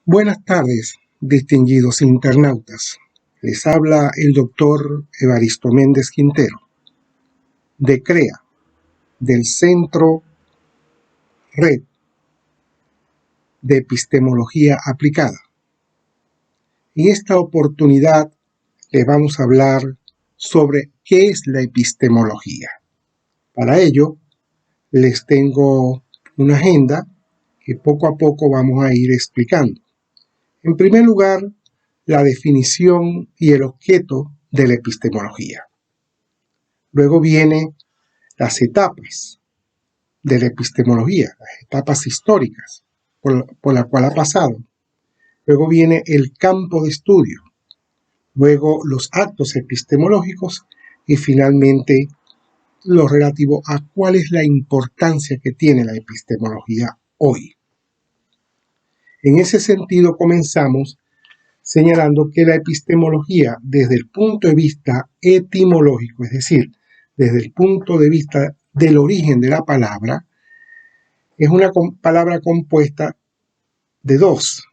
Buenas tardes, distinguidos internautas. Les habla el doctor Evaristo Méndez Quintero, de CREA, del Centro Red de Epistemología Aplicada. En esta oportunidad les vamos a hablar sobre qué es la epistemología. Para ello, les tengo una agenda que poco a poco vamos a ir explicando. En primer lugar, la definición y el objeto de la epistemología. Luego vienen las etapas de la epistemología, las etapas históricas por la cual ha pasado. Luego viene el campo de estudio, luego los actos epistemológicos y finalmente lo relativo a cuál es la importancia que tiene la epistemología hoy. En ese sentido comenzamos señalando que la epistemología desde el punto de vista etimológico, es decir, desde el punto de vista del origen de la palabra, es una palabra compuesta de dos.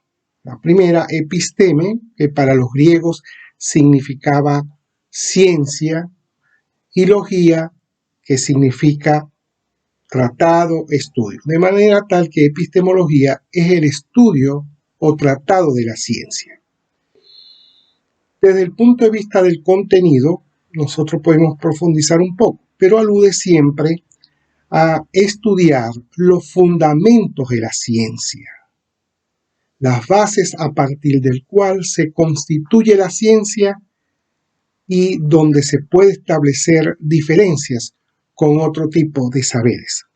La primera, episteme, que para los griegos significaba ciencia, y logía, que significa tratado, estudio. De manera tal que epistemología es el estudio o tratado de la ciencia. Desde el punto de vista del contenido, nosotros podemos profundizar un poco, pero alude siempre a estudiar los fundamentos de la ciencia, las bases a partir del cual se constituye la ciencia y donde se puede establecer diferencias con otro tipo de saberes.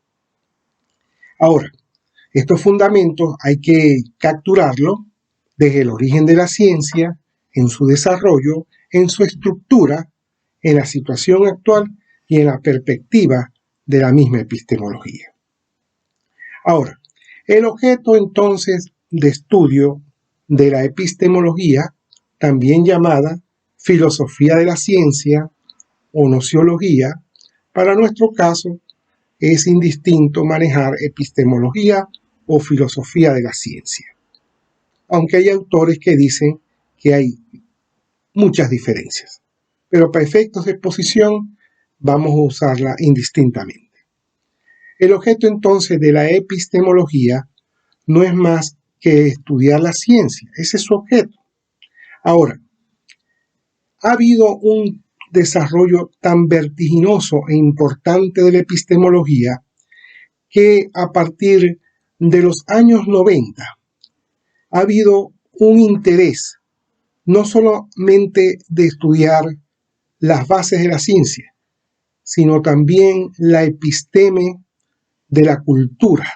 Ahora, estos fundamentos hay que capturarlos desde el origen de la ciencia, en su desarrollo, en su estructura, en la situación actual y en la perspectiva de la misma epistemología. Ahora, el objeto entonces de estudio de la epistemología, también llamada filosofía de la ciencia o nociología, para nuestro caso es indistinto manejar epistemología o filosofía de la ciencia, aunque hay autores que dicen que hay muchas diferencias, pero para efectos de exposición vamos a usarla indistintamente. El objeto entonces de la epistemología no es más que estudiar la ciencia, ese es su objeto. Ahora, ha habido un desarrollo tan vertiginoso e importante de la epistemología que a partir de los años 90 ha habido un interés no solamente de estudiar las bases de la ciencia, sino también la episteme de la cultura.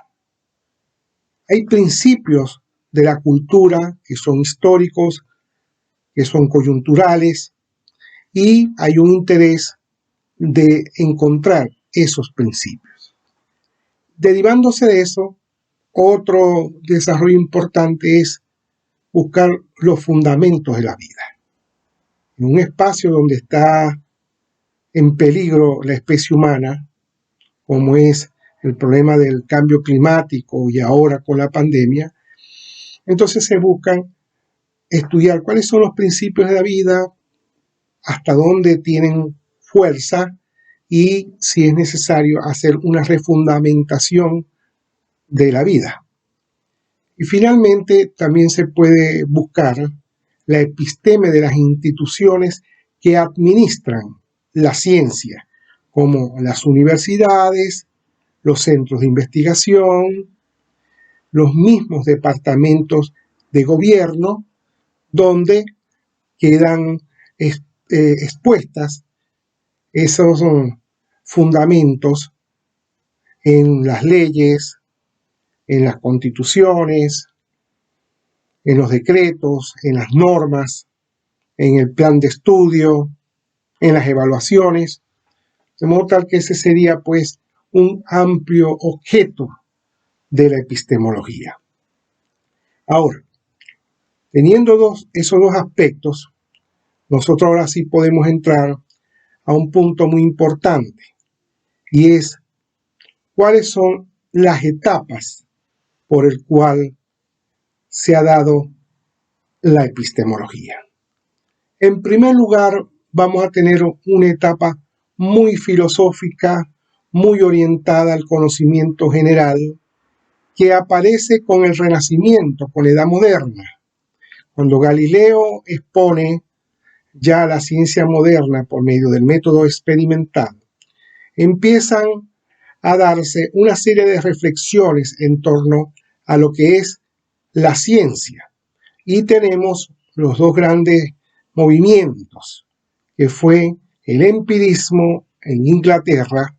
Hay principios de la cultura que son históricos, que son coyunturales, y hay un interés de encontrar esos principios. Derivándose de eso, otro desarrollo importante es buscar los fundamentos de la vida. En un espacio donde está en peligro la especie humana, como es el problema del cambio climático y ahora con la pandemia, entonces se buscan estudiar cuáles son los principios de la vida, hasta dónde tienen fuerza y si es necesario hacer una refundamentación de la vida. Y finalmente también se puede buscar la episteme de las instituciones que administran la ciencia, como las universidades, los centros de investigación, los mismos departamentos de gobierno, donde quedan expuestas esos fundamentos en las leyes, en las constituciones, en los decretos, en las normas, en el plan de estudio, en las evaluaciones, de modo tal que ese sería pues un amplio objeto de la epistemología. Ahora, teniendo esos dos aspectos, nosotros ahora sí podemos entrar a un punto muy importante, y es cuáles son las etapas por el cual se ha dado la epistemología. En primer lugar, vamos a tener una etapa muy filosófica, muy orientada al conocimiento general, que aparece con el Renacimiento, con la Edad Moderna, cuando Galileo expone ya la ciencia moderna por medio del método experimental. Empiezan a darse una serie de reflexiones en torno a lo que es la ciencia. Y tenemos los dos grandes movimientos, que fue el empirismo en Inglaterra,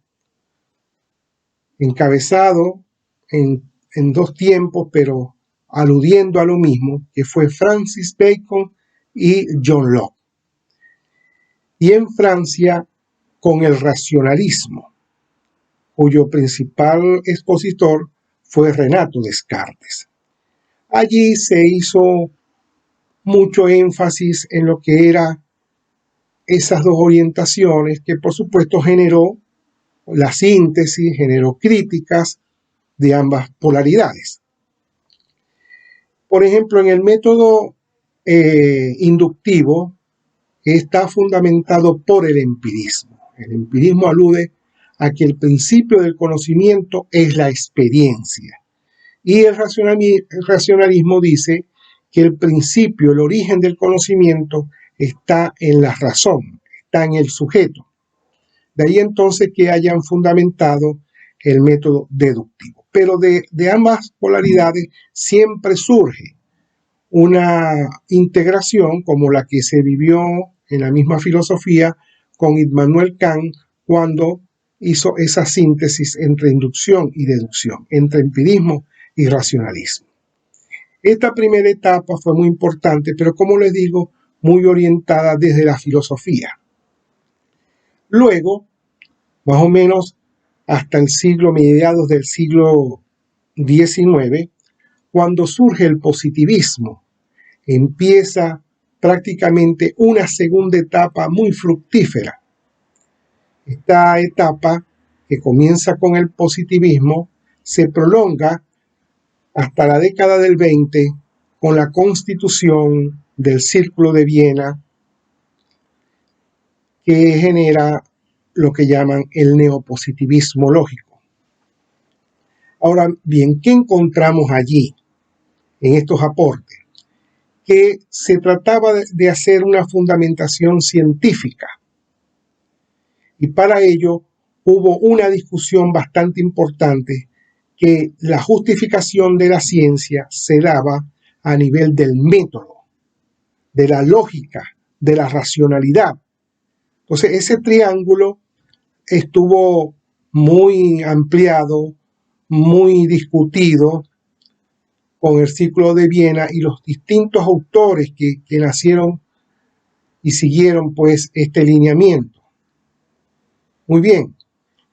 encabezado en dos tiempos, pero aludiendo a lo mismo, que fue Francis Bacon y John Locke. Y en Francia, con el racionalismo, cuyo principal expositor fue Renato Descartes. Allí se hizo mucho énfasis en lo que era esas dos orientaciones, que por supuesto generó la síntesis, generó críticas de ambas polaridades. Por ejemplo, en el método inductivo está fundamentado por el empirismo. El empirismo alude a que el principio del conocimiento es la experiencia. Y el racionalismo dice que el principio, el origen del conocimiento está en la razón, está en el sujeto. De ahí entonces que hayan fundamentado el método deductivo. Pero de ambas polaridades siempre surge una integración como la que se vivió en la misma filosofía con Immanuel Kant cuando hizo esa síntesis entre inducción y deducción, entre empirismo y racionalismo. Esta primera etapa fue muy importante, pero como les digo, muy orientada desde la filosofía. Luego, más o menos hasta el mediados del siglo XIX, cuando surge el positivismo, empieza prácticamente una segunda etapa muy fructífera. Esta etapa, que comienza con el positivismo, se prolonga hasta la década del 20 con la constitución del Círculo de Viena, que genera lo que llaman el neopositivismo lógico. Ahora bien, ¿qué encontramos allí en estos aportes? Que se trataba de hacer una fundamentación científica. Y para ello hubo una discusión bastante importante, que la justificación de la ciencia se daba a nivel del método, de la lógica, de la racionalidad. Entonces ese triángulo estuvo muy ampliado, muy discutido con el Círculo de Viena y los distintos autores que nacieron y siguieron pues este lineamiento. Muy bien,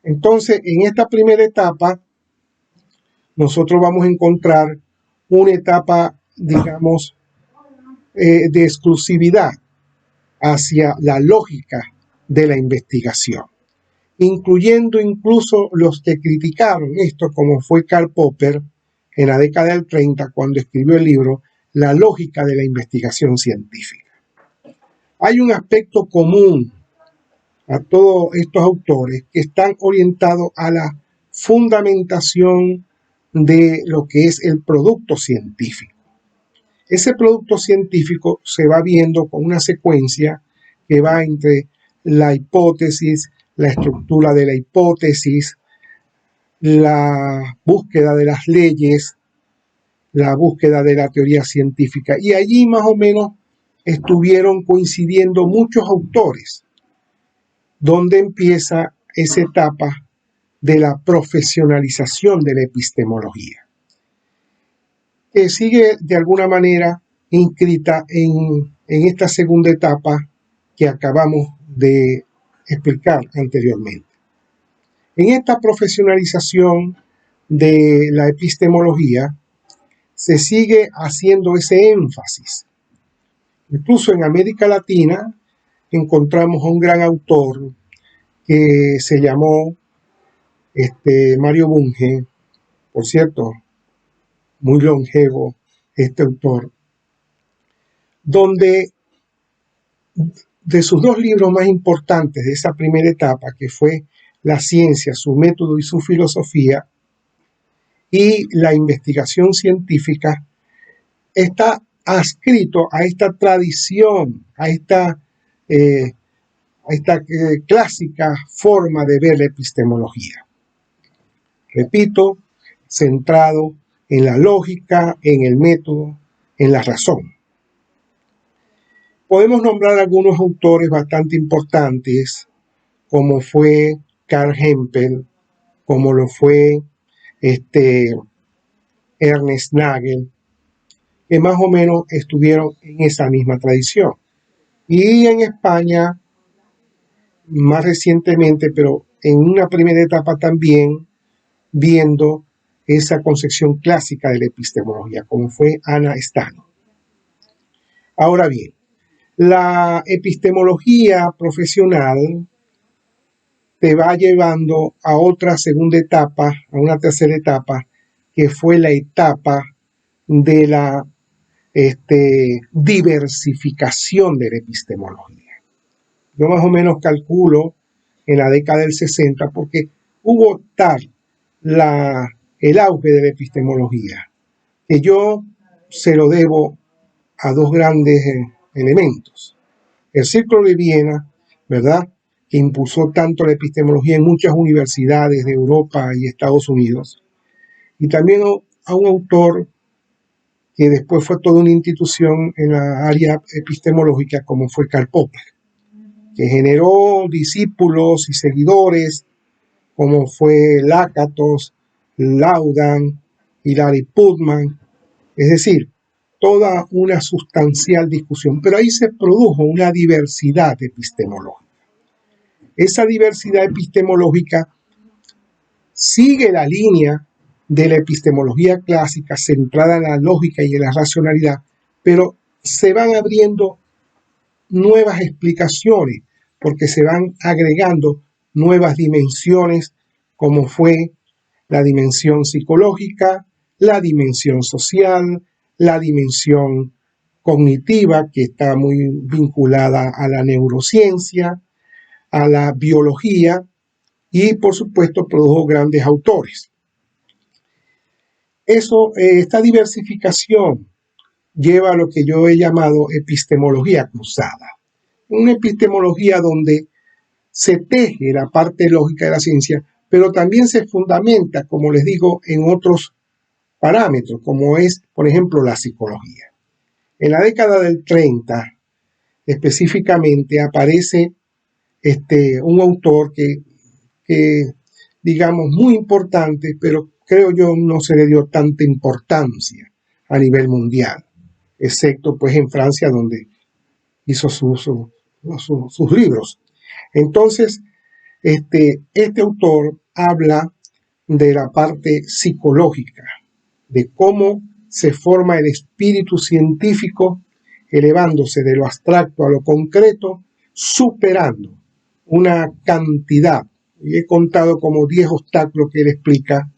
entonces en esta primera etapa nosotros vamos a encontrar una etapa, digamos, de exclusividad hacia la lógica de la investigación, incluyendo incluso los que criticaron esto, como fue Karl Popper en la década del 30, cuando escribió el libro La lógica de la investigación científica. Hay un aspecto común a todos estos autores que están orientados a la fundamentación de lo que es el producto científico. Ese producto científico se va viendo con una secuencia que va entre la hipótesis, la estructura de la hipótesis, la búsqueda de las leyes, la búsqueda de la teoría científica. Y allí más o menos estuvieron coincidiendo muchos autores, donde empieza esa etapa de la profesionalización de la epistemología, que sigue de alguna manera inscrita en esta segunda etapa que acabamos de explicar anteriormente. En esta profesionalización de la epistemología se sigue haciendo ese énfasis. Incluso en América Latina encontramos a un gran autor que se llamó Mario Bunge, por cierto, muy longevo este autor, donde de sus dos libros más importantes de esa primera etapa, que fue La ciencia, su método y su filosofía, y la investigación científica, está adscrito a esta tradición, a esta clásica forma de ver la epistemología. Repito, centrado en la lógica, en el método, en la razón. Podemos nombrar algunos autores bastante importantes, como fue Karl Hempel, como lo fue Ernest Nagel, que más o menos estuvieron en esa misma tradición. Y en España, más recientemente, pero en una primera etapa también, viendo esa concepción clásica de la epistemología, como fue Anna Stano. Ahora bien, la epistemología profesional te va llevando a otra segunda etapa, a una tercera etapa, que fue la etapa de la diversificación de la epistemología. Yo más o menos calculo en la década del 60, porque hubo tal el auge de la epistemología, que yo se lo debo a dos grandes elementos. El Círculo de Viena, ¿verdad?, que impulsó tanto la epistemología en muchas universidades de Europa y Estados Unidos, y también a un autor que después fue toda una institución en la área epistemológica, como fue Karl Popper, que generó discípulos y seguidores, como fue Lakatos, Laudan, Hilary Putnam, es decir, toda una sustancial discusión, pero ahí se produjo una diversidad epistemológica. Esa diversidad epistemológica sigue la línea de la epistemología clásica centrada en la lógica y en la racionalidad, pero se van abriendo nuevas explicaciones porque se van agregando nuevas dimensiones, como fue la dimensión psicológica, la dimensión social, la dimensión cognitiva, que está muy vinculada a la neurociencia, a la biología, y por supuesto produjo grandes autores. Esta diversificación lleva a lo que yo he llamado epistemología cruzada. Una epistemología donde se teje la parte lógica de la ciencia, pero también se fundamenta, como les digo, en otros parámetros, como es, por ejemplo, la psicología. En la década del 30, específicamente, aparece un autor que, digamos, muy importante, pero creo yo no se le dio tanta importancia a nivel mundial, excepto pues en Francia, donde hizo sus libros. Entonces, este autor habla de la parte psicológica, de cómo se forma el espíritu científico, elevándose de lo abstracto a lo concreto, superando una cantidad, y he contado como 10 obstáculos que él explica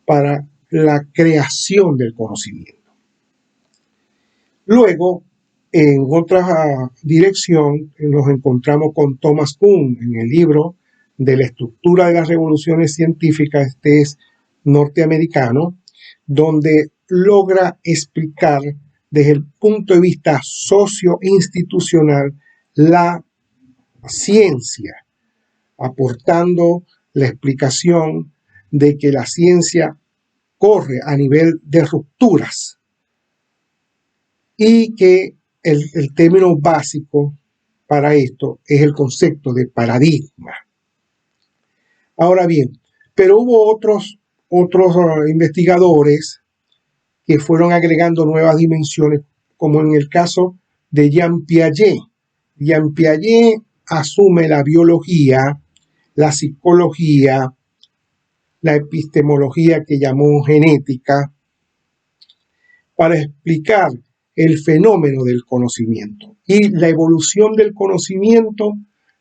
para la creación del conocimiento. Luego, en otra dirección, nos encontramos con Thomas Kuhn en el libro de la estructura de las revoluciones científicas, este es norteamericano, donde logra explicar desde el punto de vista socio-institucional la ciencia, aportando la explicación de que la ciencia corre a nivel de rupturas y que el término básico para esto es el concepto de paradigma. Ahora bien, pero hubo otros investigadores que fueron agregando nuevas dimensiones, como en el caso de Jean Piaget. Jean Piaget asume la biología, la psicología, la epistemología que llamó genética, para explicar el fenómeno del conocimiento y la evolución del conocimiento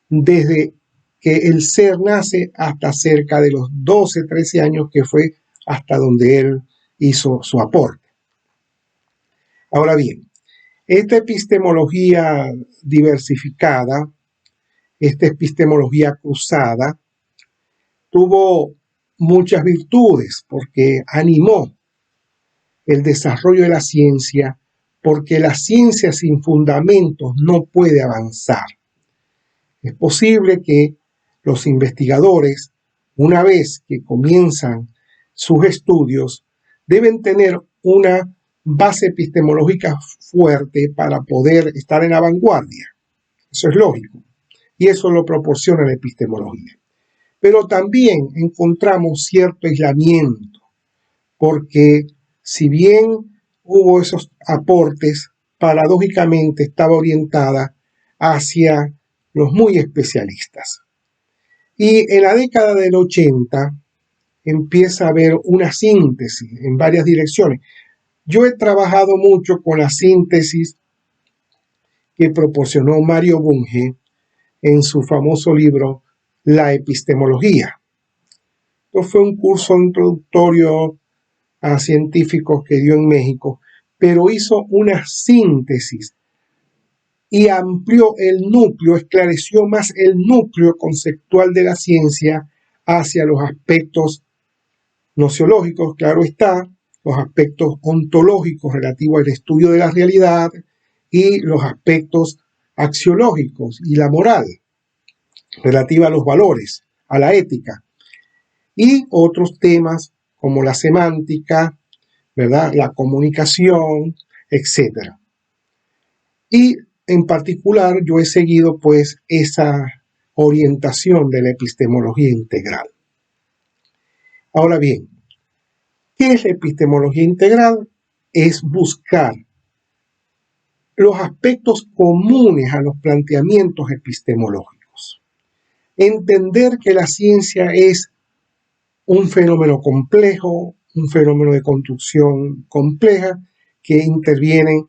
desde que el ser nace hasta cerca de los 12, 13 años, que fue hasta donde él hizo su aporte. Ahora bien, esta epistemología diversificada, esta epistemología cruzada, tuvo muchas virtudes porque animó el desarrollo de la ciencia, porque la ciencia sin fundamentos no puede avanzar. Es posible que los investigadores, una vez que comienzan sus estudios, deben tener una base epistemológica fuerte para poder estar en la vanguardia. Eso es lógico. Y eso lo proporciona la epistemología. Pero también encontramos cierto aislamiento, porque si bien hubo esos aportes, paradójicamente estaba orientada hacia los muy especialistas. Y en la década del 80 empieza a haber una síntesis en varias direcciones. Yo he trabajado mucho con la síntesis que proporcionó Mario Bunge en su famoso libro La epistemología. Esto fue un curso introductorio a científicos que dio en México, pero hizo una síntesis y amplió el núcleo, esclareció más el núcleo conceptual de la ciencia hacia los aspectos nociológicos, claro está, los aspectos ontológicos relativos al estudio de la realidad y los aspectos axiológicos y la moral relativa a los valores, a la ética, y otros temas como la semántica, ¿verdad?, la comunicación, etc. Y en particular yo he seguido pues esa orientación de la epistemología integral. Ahora bien, ¿qué es la epistemología integral? Es buscar los aspectos comunes a los planteamientos epistemológicos. Entender que la ciencia es un fenómeno complejo, un fenómeno de construcción compleja, que intervienen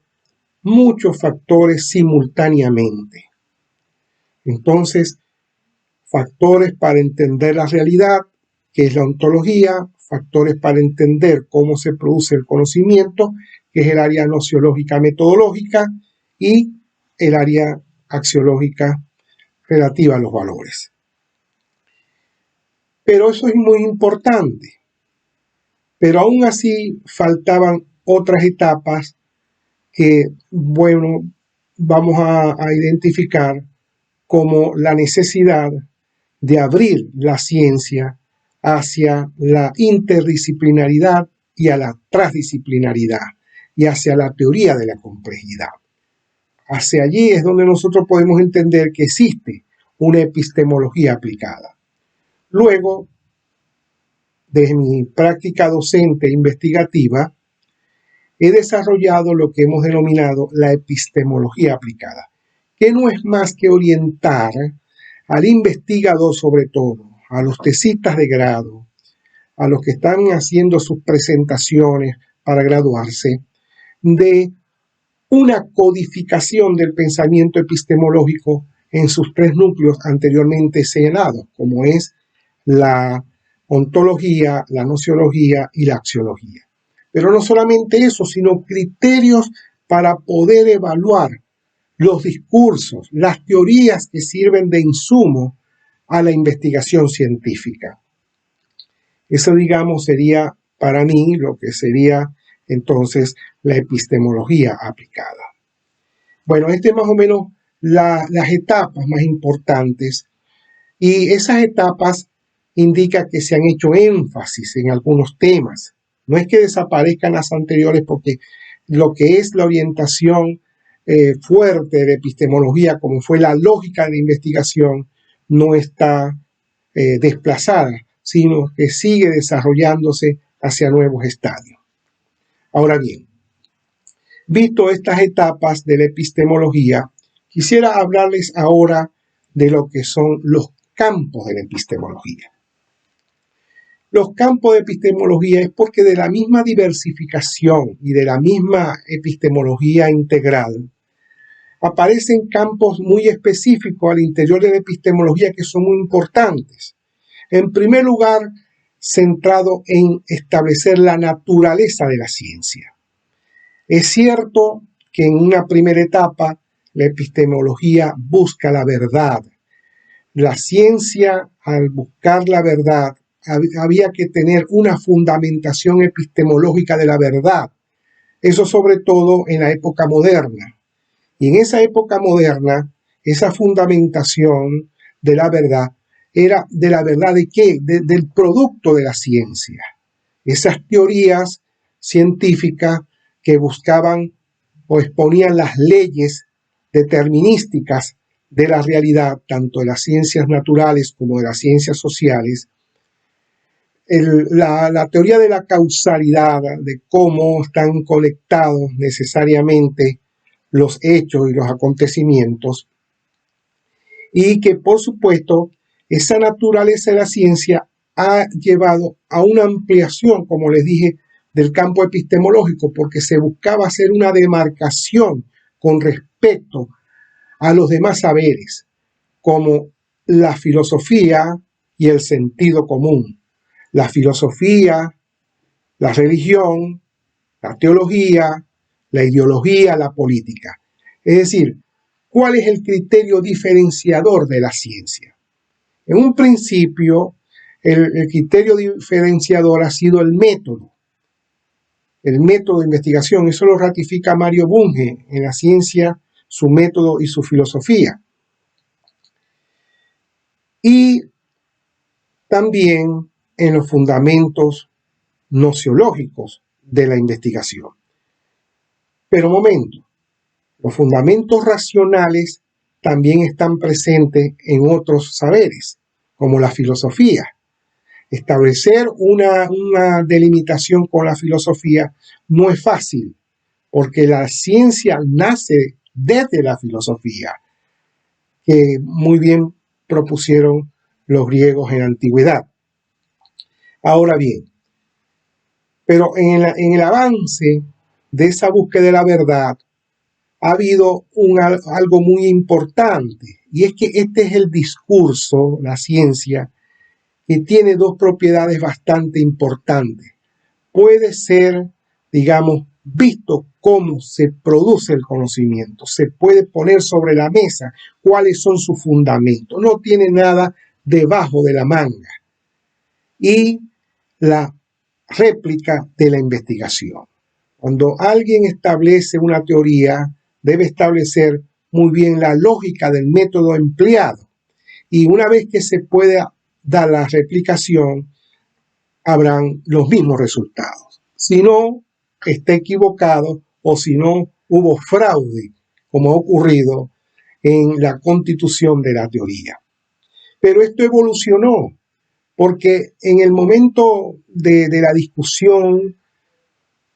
muchos factores simultáneamente. Entonces, factores para entender la realidad, que es la ontología, factores para entender cómo se produce el conocimiento, que es el área nociológica metodológica, y el área axiológica relativa a los valores. Pero eso es muy importante. Pero aún así faltaban otras etapas que, bueno, vamos a identificar como la necesidad de abrir la ciencia hacia la interdisciplinaridad y a la transdisciplinaridad y hacia la teoría de la complejidad. Hacia allí es donde nosotros podemos entender que existe una epistemología aplicada. Luego, de mi práctica docente e investigativa, he desarrollado lo que hemos denominado la epistemología aplicada, que no es más que orientar al investigador, sobre todo, a los tesistas de grado, a los que están haciendo sus presentaciones para graduarse, de una codificación del pensamiento epistemológico en sus tres núcleos anteriormente señalados, como es la ontología, la nociología y la axiología. Pero no solamente eso, sino criterios para poder evaluar los discursos, las teorías que sirven de insumo a la investigación científica. Eso, digamos, sería para mí lo que sería entonces la epistemología aplicada. Bueno, este es más o menos las etapas más importantes, y esas etapas indican que se han hecho énfasis en algunos temas. No es que desaparezcan las anteriores, porque lo que es la orientación fuerte de epistemología, como fue la lógica de investigación, no está desplazada, sino que sigue desarrollándose hacia nuevos estadios. Ahora bien, visto estas etapas de la epistemología, quisiera hablarles ahora de lo que son los campos de la epistemología. Los campos de epistemología es porque de la misma diversificación y de la misma epistemología integral aparecen campos muy específicos al interior de la epistemología que son muy importantes. En primer lugar, centrado en establecer la naturaleza de la ciencia. Es cierto que en una primera etapa la epistemología busca la verdad. La ciencia, al buscar la verdad, había que tener una fundamentación epistemológica de la verdad. Eso sobre todo en la época moderna. Y en esa época moderna, esa fundamentación de la verdad era de la verdad de qué? Del producto de la ciencia. Esas teorías científicas que buscaban o exponían las leyes determinísticas de la realidad, tanto de las ciencias naturales como de las ciencias sociales. La teoría de la causalidad, de cómo están conectados necesariamente los hechos y los acontecimientos, y que por supuesto esa naturaleza de la ciencia ha llevado a una ampliación, como les dije, del campo epistemológico, porque se buscaba hacer una demarcación con respecto a los demás saberes, como la filosofía y el sentido común. La filosofía, la religión, la teología, la ideología, la política. Es decir, ¿cuál es el criterio diferenciador de la ciencia? En un principio, el criterio diferenciador ha sido el método de investigación. Eso lo ratifica Mario Bunge en La ciencia, su método y su filosofía. Y también en los fundamentos nociológicos de la investigación. Pero un momento, los fundamentos racionales también están presentes en otros saberes, como la filosofía. Establecer una delimitación con la filosofía no es fácil, porque la ciencia nace desde la filosofía, que muy bien propusieron los griegos en la antigüedad. Ahora bien, pero en el avance de esa búsqueda de la verdad ha habido algo muy importante, y es que este es el discurso, la ciencia, que tiene dos propiedades bastante importantes. Puede ser, digamos, visto cómo se produce el conocimiento, se puede poner sobre la mesa cuáles son sus fundamentos, no tiene nada debajo de la manga. Y la réplica de la investigación. Cuando alguien establece una teoría, debe establecer muy bien la lógica del método empleado. Y una vez que se pueda dar la replicación, habrán los mismos resultados. Si no, está equivocado, o si no, hubo fraude, como ha ocurrido en la constitución de la teoría. Pero esto evolucionó, porque en el momento de la discusión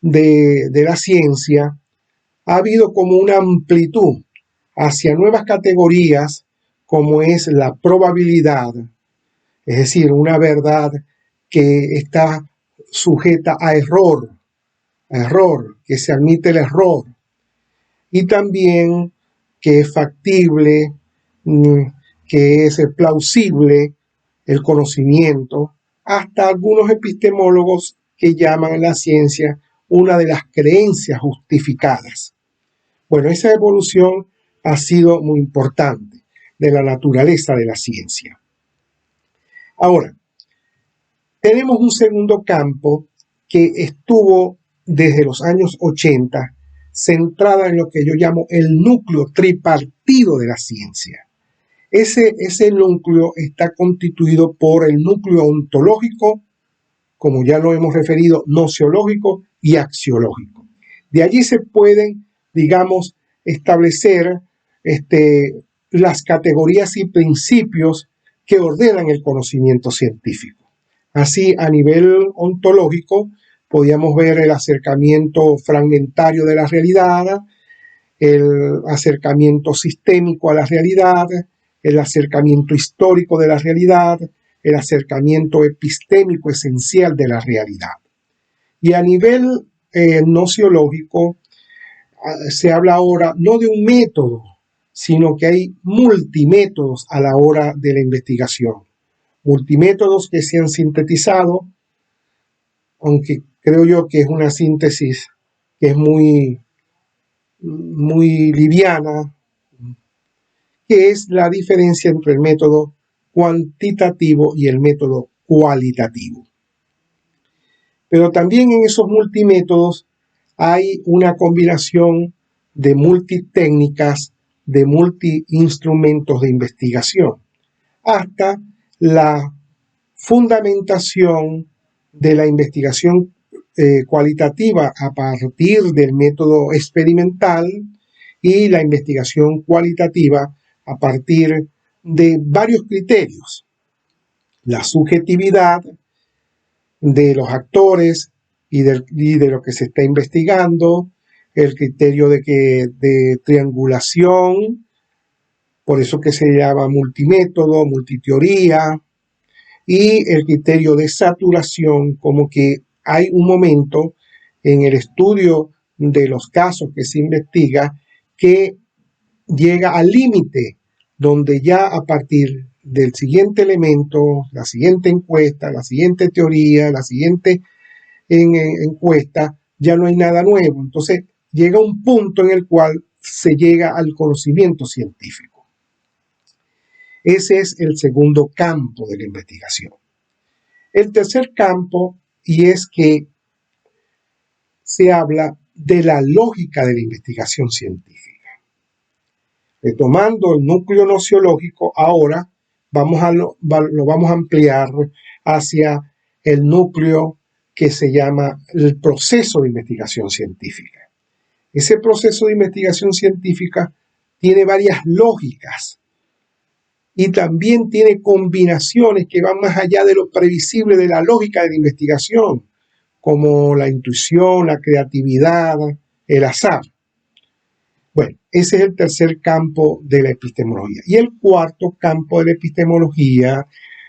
de la ciencia, ha habido como una amplitud hacia nuevas categorías, como es la probabilidad, es decir, una verdad que está sujeta a error, que se admite el error, y también que es factible, que es plausible el conocimiento, hasta algunos epistemólogos que llaman a la ciencia una de las creencias justificadas. Bueno, esa evolución ha sido muy importante de la naturaleza de la ciencia. Ahora, tenemos un segundo campo que estuvo desde los años 80 centrada en lo que yo llamo el núcleo tripartido de la ciencia. Ese núcleo está constituido por el núcleo ontológico, como ya lo hemos referido, nociológico y axiológico. De allí se pueden, digamos, establecer las categorías y principios que ordenan el conocimiento científico. Así, a nivel ontológico, podíamos ver el acercamiento fragmentario de la realidad, el acercamiento sistémico a la realidad, el acercamiento histórico de la realidad, el acercamiento epistémico esencial de la realidad. Y a nivel nociológico, se habla ahora no de un método, sino que hay multimétodos a la hora de la investigación. Multimétodos que se han sintetizado, aunque creo yo que es una síntesis que es muy muy liviana, que es la diferencia entre el método cuantitativo y el método cualitativo. Pero también en esos multimétodos hay una combinación de multitécnicas, de multiinstrumentos de investigación, hasta la fundamentación de la investigación cualitativa a partir del método experimental y la investigación cualitativa a partir de varios criterios. La subjetividad de los actores y de lo que se está investigando, el criterio de triangulación, por eso que se llama multimétodo, multiteoría, y el criterio de saturación, como que hay un momento en el estudio de los casos que se investiga que llega al límite donde ya a partir del siguiente elemento, la siguiente encuesta, la siguiente teoría, la siguiente encuesta, ya no hay nada nuevo. Entonces llega un punto en el cual se llega al conocimiento científico. Ese es el segundo campo de la investigación. El tercer campo, y es que se habla de la lógica de la investigación científica. Retomando el núcleo nociológico, ahora lo vamos a ampliar hacia el núcleo que se llama el proceso de investigación científica. Ese proceso de investigación científica tiene varias lógicas y también tiene combinaciones que van más allá de lo previsible de la lógica de la investigación, como la intuición, la creatividad, el azar. Bueno, ese es el tercer campo de la epistemología. Y el cuarto campo de la epistemología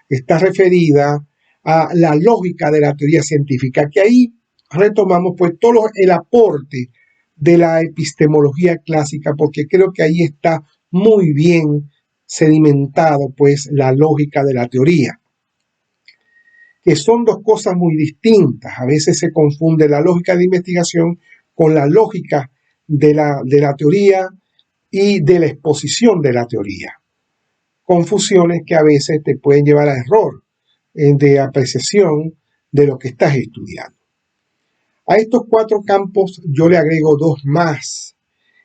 está referida a la lógica de la teoría científica, que ahí retomamos pues todo el aporte de la epistemología clásica, porque creo que ahí está muy bien sedimentado pues la lógica de la teoría, que son dos cosas muy distintas. A veces se confunde la lógica de investigación con la lógica de la teoría y de la exposición de la teoría. Confusiones que a veces te pueden llevar a error de apreciación de lo que estás estudiando. A estos cuatro campos yo le agrego dos más,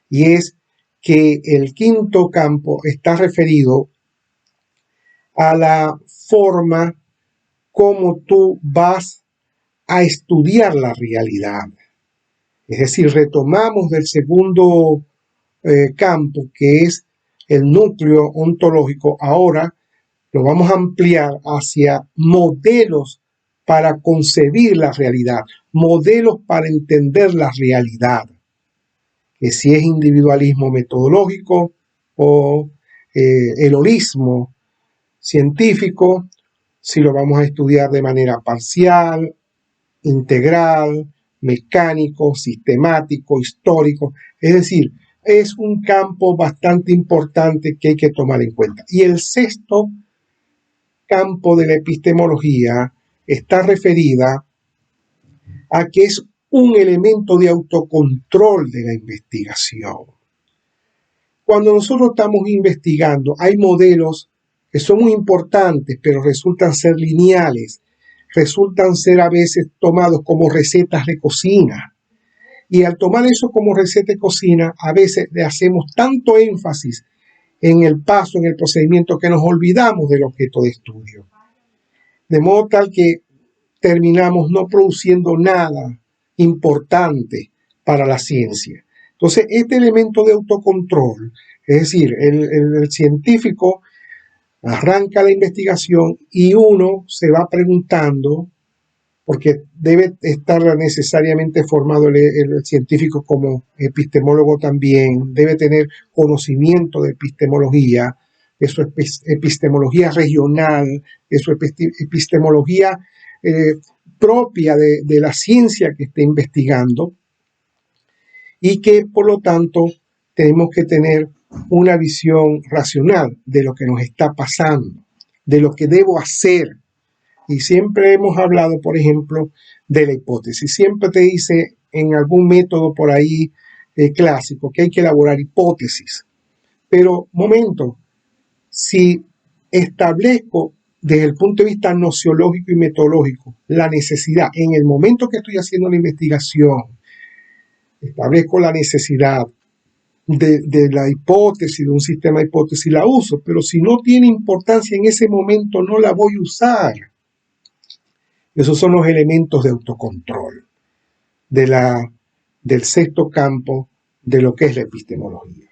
y es que el quinto campo está referido a la forma como tú vas a estudiar la realidad. Es decir, retomamos del segundo campo, que es el núcleo ontológico, ahora lo vamos a ampliar hacia modelos para concebir la realidad, modelos para entender la realidad, que si es individualismo metodológico o el holismo científico, si lo vamos a estudiar de manera parcial, integral, mecánico, sistemático, histórico. Es decir, es un campo bastante importante que hay que tomar en cuenta. Y el sexto campo de la epistemología está referida a que es un elemento de autocontrol de la investigación. Cuando nosotros estamos investigando, hay modelos que son muy importantes, pero resultan ser lineales, resultan ser a veces tomados como recetas de cocina. Y al tomar eso como receta de cocina, a veces le hacemos tanto énfasis en el paso, en el procedimiento, que nos olvidamos del objeto de estudio. De modo tal que terminamos no produciendo nada importante para la ciencia. Entonces, este elemento de autocontrol, es decir, el científico arranca la investigación y uno se va preguntando, porque debe estar necesariamente formado el científico como epistemólogo también, debe tener conocimiento de epistemología, de su epistemología regional, de su epistemología propia de la ciencia que esté investigando, y que por lo tanto tenemos que tener una visión racional de lo que nos está pasando, de lo que debo hacer. Y siempre hemos hablado, por ejemplo, de la hipótesis. Siempre te dice en algún método por ahí clásico, que hay que elaborar hipótesis. Pero, momento, si establezco desde el punto de vista nociológico y metodológico la necesidad, en el momento que estoy haciendo la investigación, establezco la necesidad de la hipótesis, de un sistema de hipótesis, la uso, pero si no tiene importancia en ese momento, no la voy a usar. Esos son los elementos de autocontrol del sexto campo de lo que es la epistemología.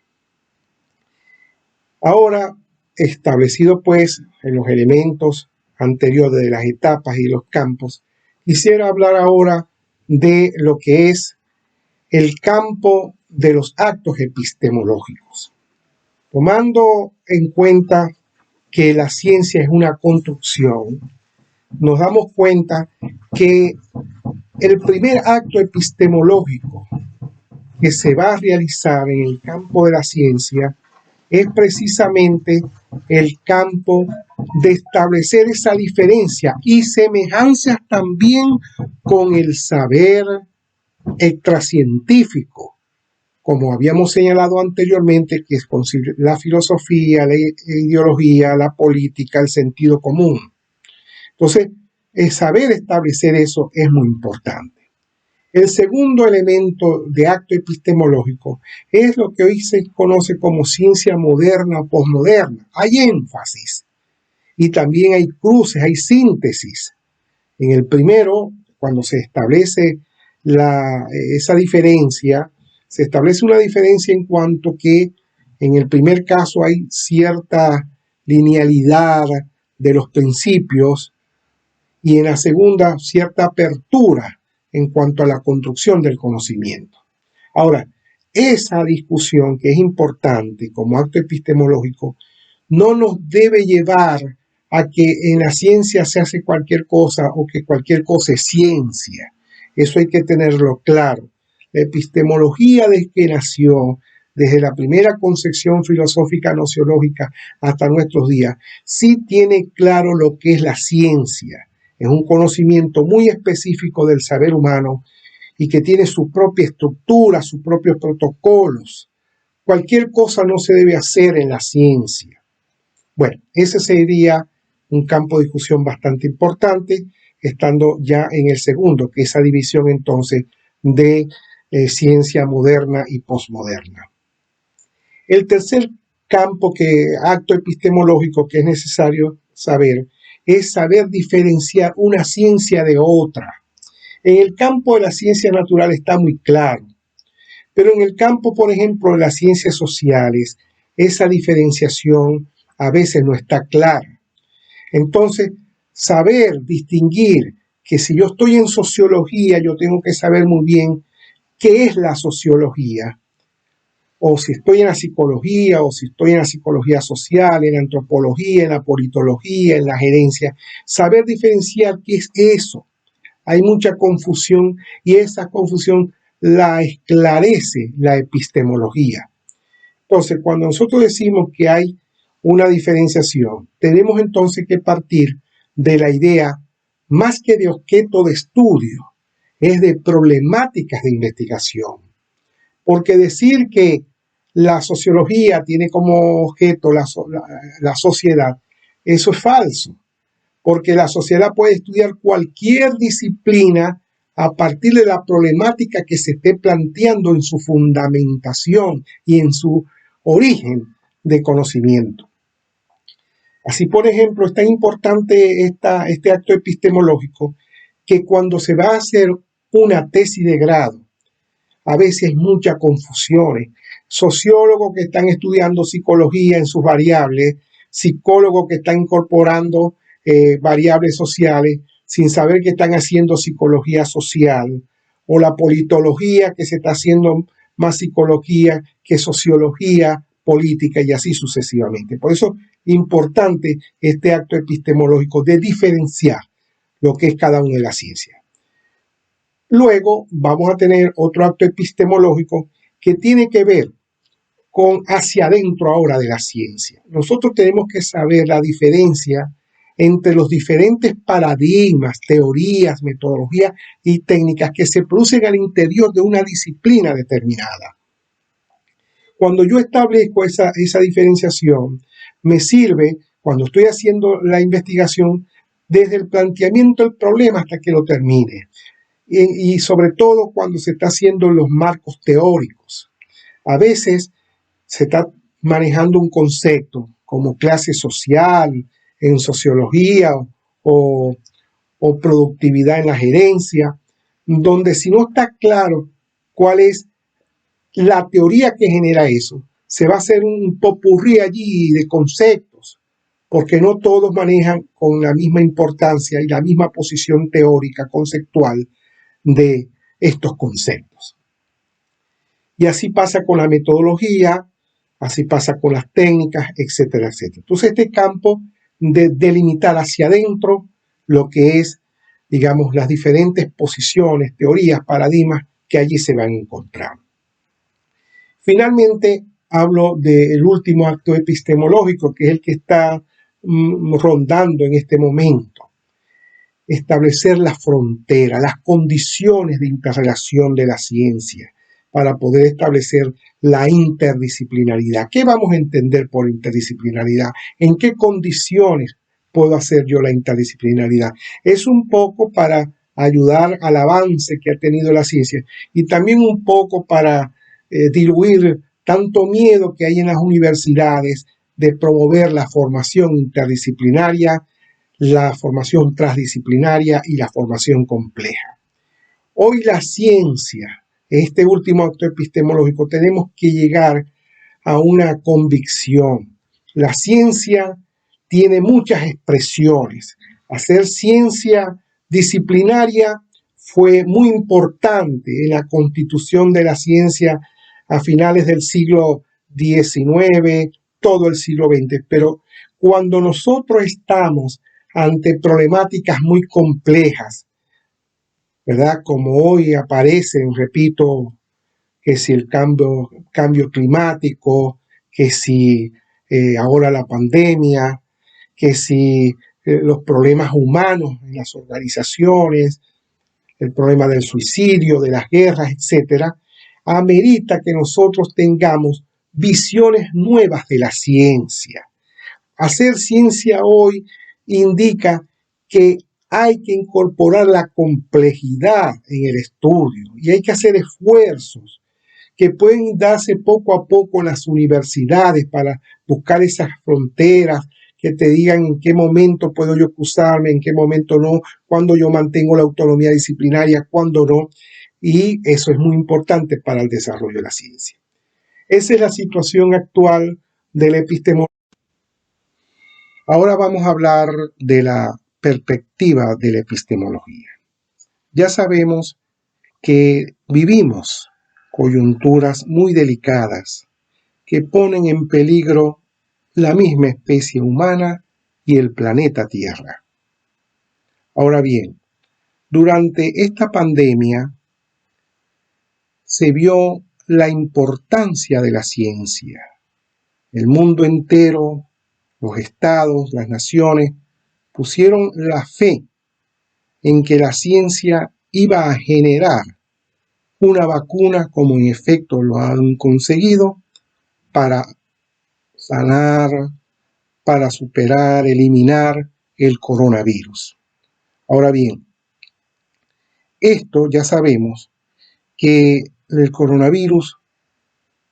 Ahora, establecido pues en los elementos anteriores de las etapas y los campos, quisiera hablar ahora de lo que es el campo de los actos epistemológicos. Tomando en cuenta que la ciencia es una construcción, nos damos cuenta que el primer acto epistemológico que se va a realizar en el campo de la ciencia es precisamente el campo de establecer esa diferencia y semejanzas también con el saber extracientífico, como habíamos señalado anteriormente, que es la filosofía, la ideología, la política, el sentido común. Entonces, el saber establecer eso es muy importante. El segundo elemento de acto epistemológico es lo que hoy se conoce como ciencia moderna o posmoderna. Hay énfasis y también hay cruces, hay síntesis. En el primero, cuando se establece esa diferencia, se establece una diferencia en cuanto que en el primer caso hay cierta linealidad de los principios y en la segunda cierta apertura en cuanto a la construcción del conocimiento. Ahora, esa discusión que es importante como acto epistemológico no nos debe llevar a que en la ciencia se hace cualquier cosa o que cualquier cosa es ciencia. Eso hay que tenerlo claro. La epistemología desde que nació, desde la primera concepción filosófica nociológica hasta nuestros días, sí tiene claro lo que es la ciencia. Es un conocimiento muy específico del saber humano y que tiene su propia estructura, sus propios protocolos. Cualquier cosa no se debe hacer en la ciencia. Bueno, ese sería un campo de discusión bastante importante, estando ya en el segundo, que es esa división entonces de ciencia moderna y posmoderna. El tercer acto epistemológico que es necesario saber, es saber diferenciar una ciencia de otra. En el campo de la ciencia natural está muy claro, pero en el campo, por ejemplo, de las ciencias sociales, esa diferenciación a veces no está clara. Entonces, saber distinguir que si yo estoy en sociología, yo tengo que saber muy bien qué es la sociología, o si estoy en la psicología, o si estoy en la psicología social, en la antropología, en la politología, en la gerencia, saber diferenciar qué es eso. Hay mucha confusión y esa confusión la esclarece la epistemología. Entonces, cuando nosotros decimos que hay una diferenciación, tenemos entonces que partir de la idea, más que de objeto de estudio, es de problemáticas de investigación. Porque decir que la sociología tiene como objeto la sociedad, eso es falso, porque la sociedad puede estudiar cualquier disciplina a partir de la problemática que se esté planteando en su fundamentación y en su origen de conocimiento. Así, por ejemplo, es tan importante este acto epistemológico que cuando se va a hacer una tesis de grado, a veces hay muchas confusiones. Sociólogos que están estudiando psicología en sus variables, psicólogos que están incorporando variables sociales sin saber que están haciendo psicología social, o la politología que se está haciendo más psicología que sociología política y así sucesivamente. Por eso es importante este acto epistemológico de diferenciar lo que es cada una de las ciencias. Luego vamos a tener otro acto epistemológico que tiene que ver con hacia adentro ahora de la ciencia. Nosotros tenemos que saber la diferencia entre los diferentes paradigmas, teorías, metodologías y técnicas que se producen al interior de una disciplina determinada. Cuando yo establezco esa diferenciación, me sirve cuando estoy haciendo la investigación desde el planteamiento del problema hasta que lo termine. Y sobre todo cuando se está haciendo los marcos teóricos. A veces se está manejando un concepto como clase social en sociología o, o productividad en la gerencia, donde si no está claro cuál es la teoría que genera eso, se va a hacer un popurrí allí de conceptos, porque no todos manejan con la misma importancia y la misma posición teórica, conceptual de estos conceptos. Y así pasa con la metodología, así pasa con las técnicas, etcétera, etcétera. Entonces, este campo de delimitar hacia adentro lo que es, digamos, las diferentes posiciones, teorías, paradigmas que allí se van a encontrar. Finalmente, hablo del último acto epistemológico, que es el que está rondando en este momento. Establecer la frontera, las condiciones de interrelación de la ciencia para poder establecer la interdisciplinaridad. ¿Qué vamos a entender por interdisciplinaridad? ¿En qué condiciones puedo hacer yo la interdisciplinaridad? Es un poco para ayudar al avance que ha tenido la ciencia y también un poco para diluir tanto miedo que hay en las universidades de promover la formación interdisciplinaria, la formación transdisciplinaria y la formación compleja. Hoy la ciencia, en este último acto epistemológico, tenemos que llegar a una convicción. La ciencia tiene muchas expresiones. Hacer ciencia disciplinaria fue muy importante en la constitución de la ciencia a finales del siglo XIX, todo el siglo XX, pero cuando nosotros estamos ante problemáticas muy complejas, ¿verdad? Como hoy aparecen, repito, que si el cambio climático, que si ahora la pandemia, que si los problemas humanos en las organizaciones, el problema del suicidio, de las guerras, etcétera, amerita que nosotros tengamos visiones nuevas de la ciencia. Hacer ciencia hoy indica que hay que incorporar la complejidad en el estudio y hay que hacer esfuerzos que pueden darse poco a poco en las universidades para buscar esas fronteras que te digan en qué momento puedo yo cruzarme, en qué momento no, cuándo yo mantengo la autonomía disciplinaria, cuándo no. Y eso es muy importante para el desarrollo de la ciencia. Esa es la situación actual del epistemología. Ahora vamos a hablar de la perspectiva de la epistemología. Ya sabemos que vivimos coyunturas muy delicadas que ponen en peligro la misma especie humana y el planeta Tierra. Ahora bien, durante esta pandemia se vio la importancia de la ciencia. El mundo entero, los estados, las naciones, pusieron la fe en que la ciencia iba a generar una vacuna, como en efecto lo han conseguido, para sanar, para superar, eliminar el coronavirus. Ahora bien, esto ya sabemos que el coronavirus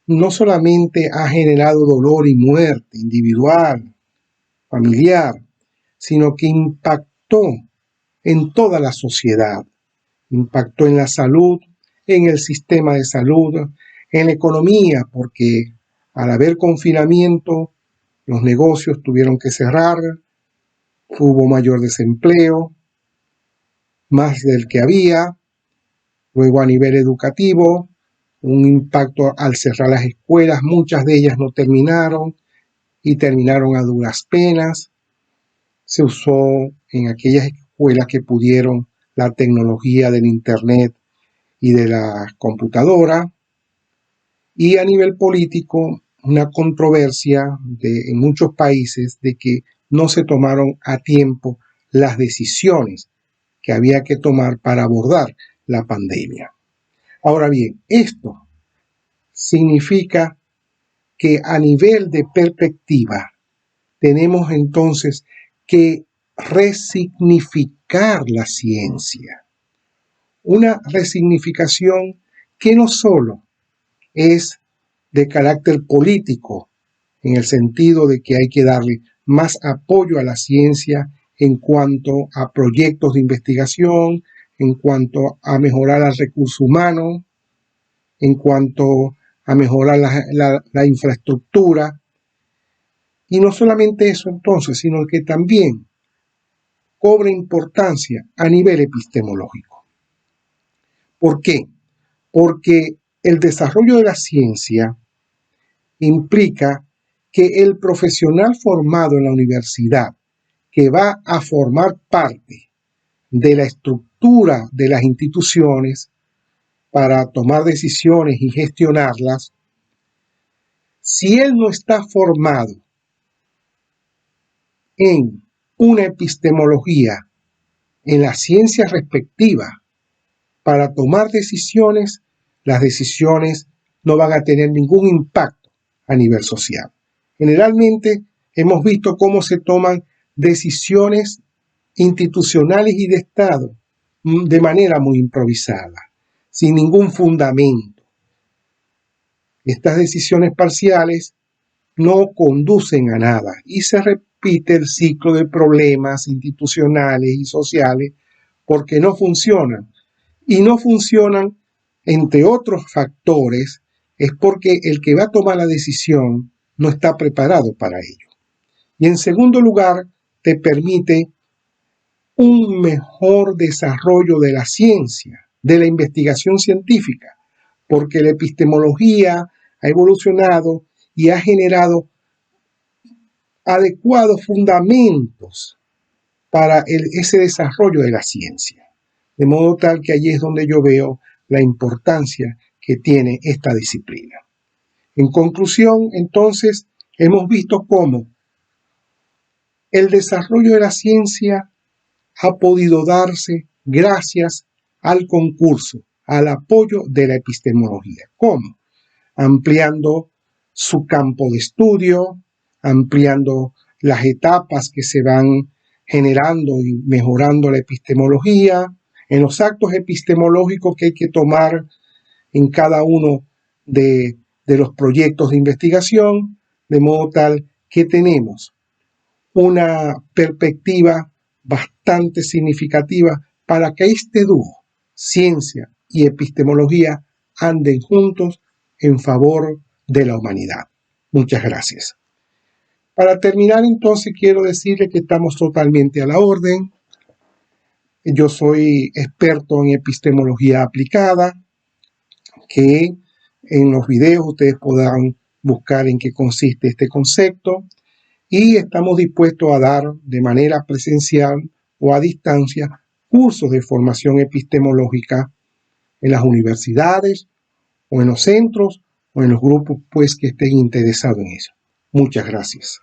no solamente ha generado dolor y muerte individual, familiar, sino que impactó en toda la sociedad, impactó en la salud, en el sistema de salud, en la economía, porque al haber confinamiento, los negocios tuvieron que cerrar, hubo mayor desempleo, más del que había, luego a nivel educativo, un impacto al cerrar las escuelas, muchas de ellas no terminaron y terminaron a duras penas. Se usó en aquellas escuelas que pudieron la tecnología del internet y de la computadora. Y a nivel político, una controversia en muchos países de que no se tomaron a tiempo las decisiones que había que tomar para abordar la pandemia. Ahora bien, esto significa que a nivel de perspectiva tenemos entonces que resignificar la ciencia. Una resignificación que no solo es de carácter político, en el sentido de que hay que darle más apoyo a la ciencia en cuanto a proyectos de investigación, en cuanto a mejorar el recurso humano, en cuanto a mejorar la infraestructura. Y no solamente eso entonces, sino que también cobra importancia a nivel epistemológico. ¿Por qué? Porque el desarrollo de la ciencia implica que el profesional formado en la universidad, que va a formar parte de la estructura de las instituciones para tomar decisiones y gestionarlas, si él no está formado en una epistemología, en la ciencia respectiva, para tomar decisiones, las decisiones no van a tener ningún impacto a nivel social. Generalmente hemos visto cómo se toman decisiones institucionales y de Estado de manera muy improvisada, sin ningún fundamento. Estas decisiones parciales no conducen a nada y se repite el ciclo de problemas institucionales y sociales porque no funcionan. Y no funcionan, entre otros factores, es porque el que va a tomar la decisión no está preparado para ello. Y en segundo lugar, te permite un mejor desarrollo de la ciencia, de la investigación científica, porque la epistemología ha evolucionado y ha generado adecuados fundamentos para ese desarrollo de la ciencia. De modo tal que allí es donde yo veo la importancia que tiene esta disciplina. En conclusión, entonces, hemos visto cómo el desarrollo de la ciencia ha podido darse gracias al concurso, al apoyo de la epistemología. ¿Cómo? Ampliando su campo de estudio, ampliando las etapas que se van generando y mejorando la epistemología, en los actos epistemológicos que hay que tomar en cada uno de los proyectos de investigación, de modo tal que tenemos una perspectiva bastante significativa para que este dúo, ciencia y epistemología, anden juntos en favor de la humanidad. Muchas gracias. Para terminar, entonces, quiero decirle que estamos totalmente a la orden. Yo soy experto en epistemología aplicada, que en los videos ustedes podrán buscar en qué consiste este concepto, y estamos dispuestos a dar de manera presencial o a distancia cursos de formación epistemológica en las universidades o en los centros o en los grupos pues que estén interesados en eso. Muchas gracias.